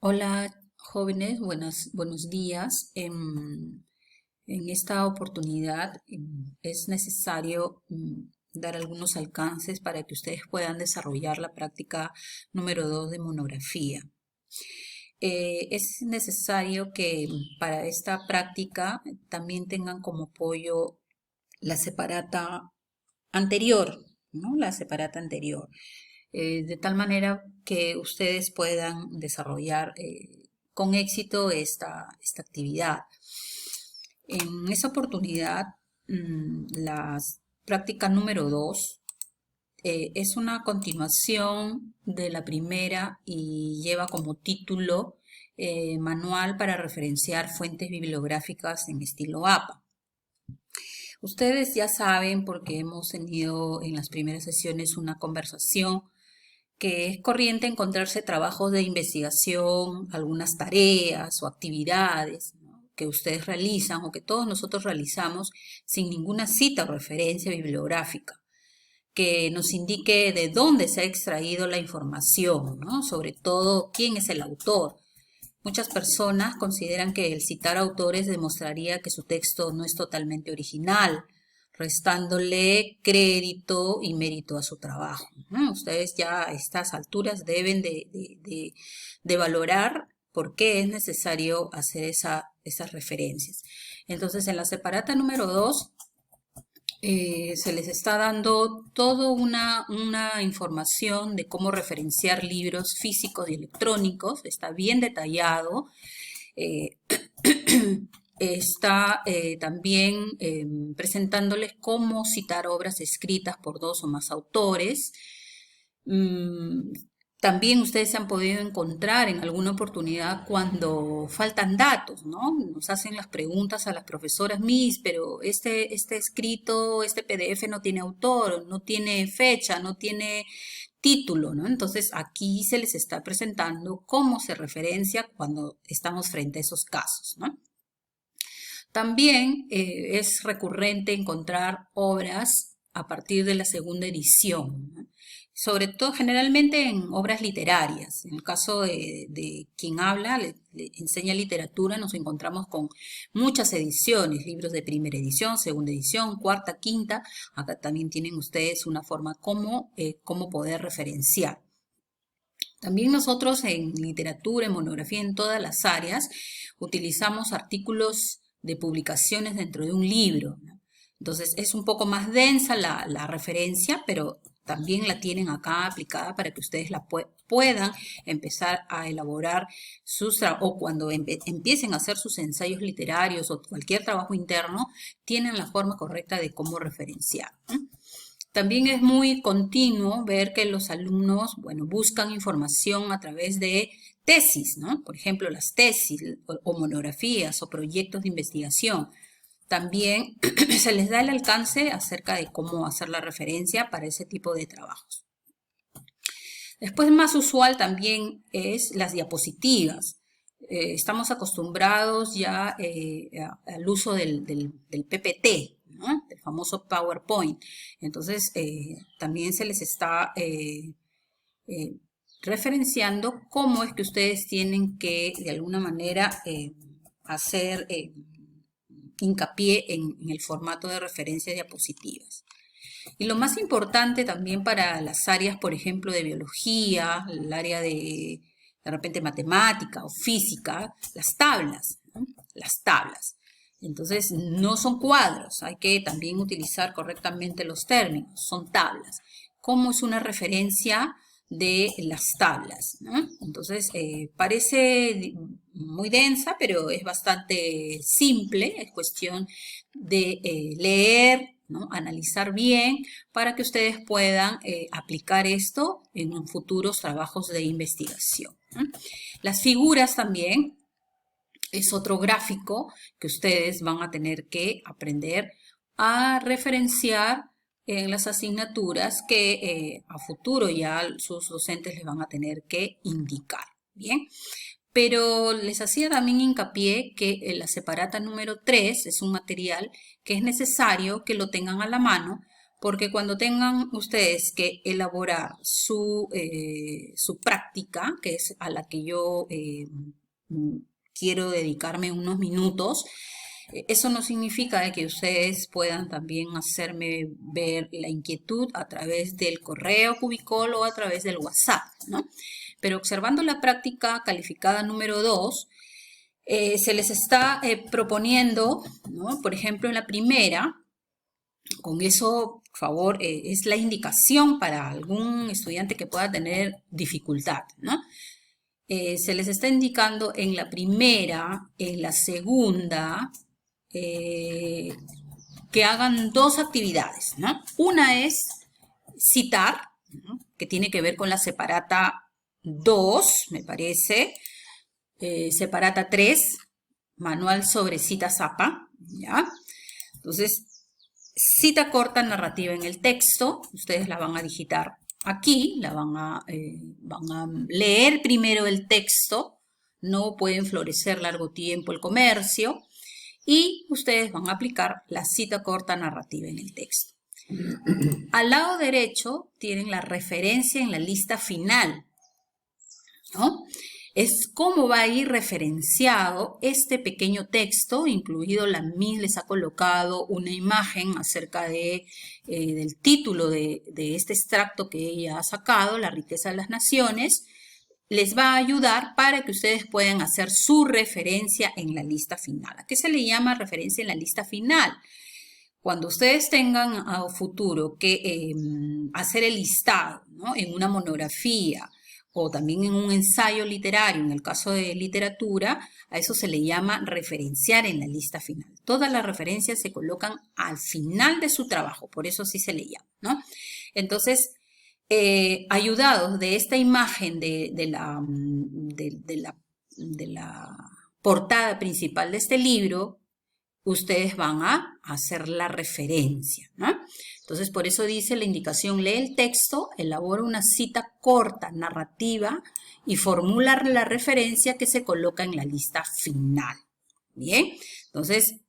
Hola jóvenes, buenos días. En esta oportunidad es necesario dar algunos alcances para que ustedes puedan desarrollar la práctica número 2 de monografía. Es necesario que para esta práctica también tengan como apoyo la separata anterior, ¿no? La separata anterior, de tal manera que ustedes puedan desarrollar con éxito esta actividad. En esa oportunidad, la práctica número 2 es una continuación de la primera y lleva como título Manual para referenciar fuentes bibliográficas en estilo APA. Ustedes ya saben, porque hemos tenido en las primeras sesiones una conversación, que es corriente encontrarse trabajos de investigación, algunas tareas o actividades, ¿no?, que ustedes realizan o que todos nosotros realizamos sin ninguna cita o referencia bibliográfica que nos indique de dónde se ha extraído la información, ¿no? Sobre todo quién es el autor. Muchas personas consideran que el citar autores demostraría que su texto no es totalmente original, restándole crédito y mérito a su trabajo, ¿no? Ustedes ya a estas alturas deben de valorar por qué es necesario hacer esas referencias. Entonces, en la separata número 2 se les está dando toda una información de cómo referenciar libros físicos y electrónicos. Está bien detallado. Eh, Está también presentándoles cómo citar obras escritas por dos o más autores. Mm, También ustedes se han podido encontrar en alguna oportunidad cuando faltan datos, ¿no? Nos hacen las preguntas a las profesoras, Miss, pero este escrito, este PDF no tiene autor, no tiene fecha, no tiene título, ¿no? Entonces aquí se les está presentando cómo se referencia cuando estamos frente a esos casos, ¿no? También es recurrente encontrar obras a partir de la segunda edición, ¿no? Sobre todo generalmente en obras literarias. En el caso de quien habla, le enseña literatura, nos encontramos con muchas ediciones, libros de primera edición, segunda edición, cuarta, quinta. Acá también tienen ustedes una forma cómo poder referenciar. También nosotros en literatura, en monografía, en todas las áreas, utilizamos artículos de publicaciones dentro de un libro, ¿no? Entonces es un poco más densa la referencia, pero también la tienen acá aplicada para que ustedes la puedan empezar a elaborar o cuando empiecen a hacer sus ensayos literarios o cualquier trabajo interno, tienen la forma correcta de cómo referenciar, ¿no? También es muy continuo ver que los alumnos, bueno, buscan información a través de tesis, ¿no? Por ejemplo, las tesis o monografías o proyectos de investigación. También se les da el alcance acerca de cómo hacer la referencia para ese tipo de trabajos. Después, más usual también es las diapositivas. Estamos acostumbrados ya al uso del PPT, ¿no?, el famoso PowerPoint. Entonces, también se les está eh, referenciando cómo es que ustedes tienen que, de alguna manera, hacer hincapié en el formato de referencia de diapositivas. Y lo más importante también para las áreas, por ejemplo, de biología, el área de repente matemática o física, las tablas, ¿no? Las tablas. Entonces, no son cuadros, hay que también utilizar correctamente los términos, son tablas. ¿Cómo es una referencia de las tablas, ¿no? Entonces, parece muy densa, pero es bastante simple, es cuestión de leer, ¿no?, analizar bien para que ustedes puedan aplicar esto en futuros trabajos de investigación, ¿no? Las figuras también es otro gráfico que ustedes van a tener que aprender a referenciar en las asignaturas que a futuro ya sus docentes les van a tener que indicar. Bien, pero les hacía también hincapié que la separata número 3 es un material que es necesario que lo tengan a la mano porque cuando tengan ustedes que elaborar su práctica, que es a la que yo quiero dedicarme unos minutos, eso no significa de que ustedes puedan también hacerme ver la inquietud a través del correo Cubicol o a través del WhatsApp, ¿no? Pero observando la práctica calificada número 2, se les está proponiendo, ¿no? Por ejemplo, en la primera, con eso, por favor, es la indicación para algún estudiante que pueda tener dificultad, ¿no? Se les está indicando en la primera, en la segunda, que hagan dos actividades, ¿no? Una es citar, ¿no? Que tiene que ver con la separata 2, me parece, separata 3, manual sobre cita Zapa, ¿ya? Entonces, cita corta narrativa en el texto, ustedes la van a digitar aquí, van a leer primero el texto, no pueden florecer largo tiempo el comercio, y ustedes van a aplicar la cita corta narrativa en el texto. Al lado derecho tienen la referencia en la lista final, ¿no? Es cómo va a ir referenciado este pequeño texto, incluido la MIS les ha colocado una imagen acerca del título de este extracto que ella ha sacado, La riqueza de las naciones. Les va a ayudar para que ustedes puedan hacer su referencia en la lista final. ¿A qué se le llama referencia en la lista final? Cuando ustedes tengan a futuro que hacer el listado, ¿no? En una monografía o también en un ensayo literario, en el caso de literatura, a eso se le llama referenciar en la lista final. Todas las referencias se colocan al final de su trabajo, por eso sí se le llama, ¿no? Entonces, ayudados de esta imagen de la portada principal de este libro, ustedes van a hacer la referencia, ¿no? Entonces, por eso dice la indicación, lee el texto, elabora una cita corta, narrativa, y formula la referencia que se coloca en la lista final. Bien, entonces,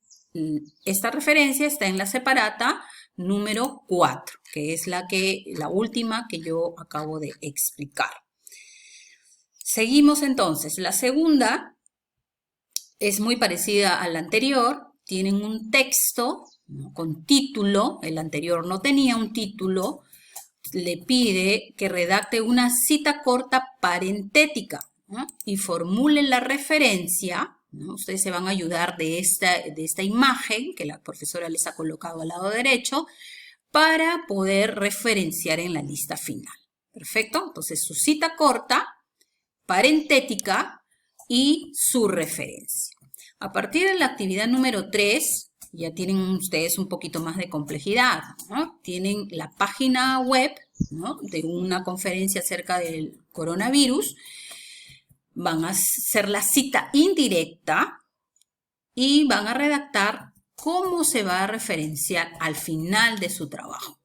esta referencia está en la separata número 4, que es la última que yo acabo de explicar. Seguimos entonces. La segunda es muy parecida a la anterior. Tienen un texto, ¿no? Con título. El anterior no tenía un título. Le pide que redacte una cita corta parentética, ¿no? Y formulen la referencia, ¿no? Ustedes se van a ayudar de esta imagen que la profesora les ha colocado al lado derecho para poder referenciar en la lista final. ¿Perfecto? Entonces, su cita corta, parentética y su referencia. A partir de la actividad número 3, ya tienen ustedes un poquito más de complejidad, ¿no? Tienen la página web, ¿no? De una conferencia acerca del coronavirus. Van a hacer la cita indirecta y van a redactar cómo se va a referenciar al final de su trabajo.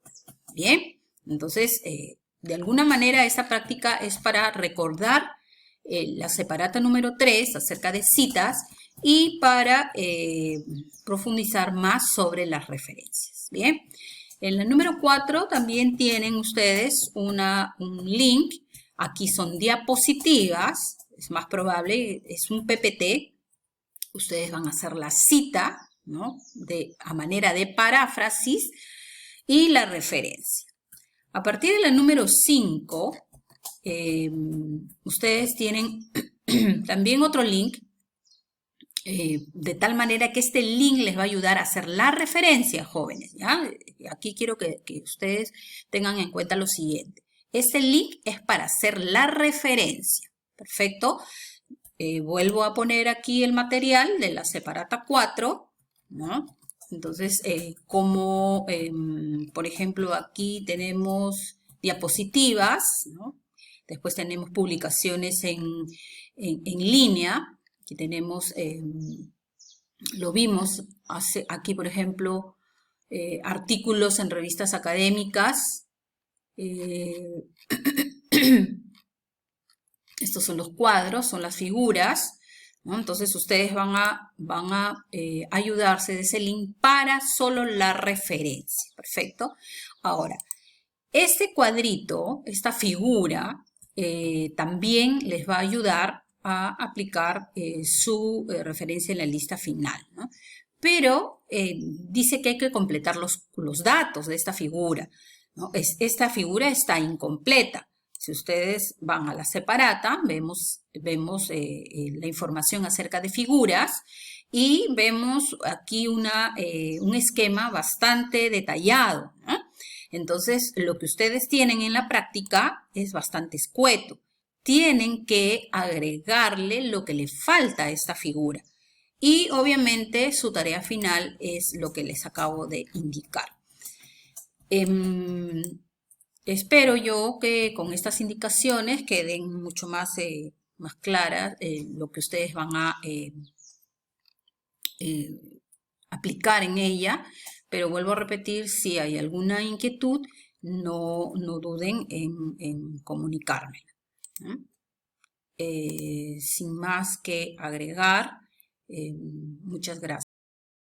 Bien, entonces, de alguna manera esta práctica es para recordar la separata número 3 acerca de citas y para profundizar más sobre las referencias. Bien, en la número 4 también tienen ustedes un link. Aquí son diapositivas, es más probable, es un PPT. Ustedes van a hacer la cita, ¿no? A manera de paráfrasis y la referencia. A partir de la número 5, ustedes tienen también otro link, de tal manera que este link les va a ayudar a hacer la referencia, jóvenes, ¿ya? Aquí quiero que ustedes tengan en cuenta lo siguiente. Este link es para hacer la referencia, ¿perfecto? Vuelvo a poner aquí el material de la separata 4, ¿no? Entonces, por ejemplo, aquí tenemos diapositivas, ¿no? Después tenemos publicaciones en línea. Aquí tenemos, lo vimos aquí, por ejemplo, artículos en revistas académicas. Estos son los cuadros, son las figuras, ¿no? Entonces ustedes van a ayudarse de ese link para solo la referencia. Perfecto. Ahora, este cuadrito, esta figura, también les va a ayudar a aplicar su referencia en la lista final, ¿no? Pero dice que hay que completar los datos de esta figura, ¿no? Esta figura está incompleta. Si ustedes van a la separata, vemos la información acerca de figuras y vemos aquí un esquema bastante detallado, ¿no? Entonces, lo que ustedes tienen en la práctica es bastante escueto. Tienen que agregarle lo que le falta a esta figura. Y obviamente su tarea final es lo que les acabo de indicar. Espero yo que con estas indicaciones queden mucho más claras lo que ustedes van a aplicar en ella, pero vuelvo a repetir, si hay alguna inquietud, no duden en comunicarme. Sin más que agregar, muchas gracias.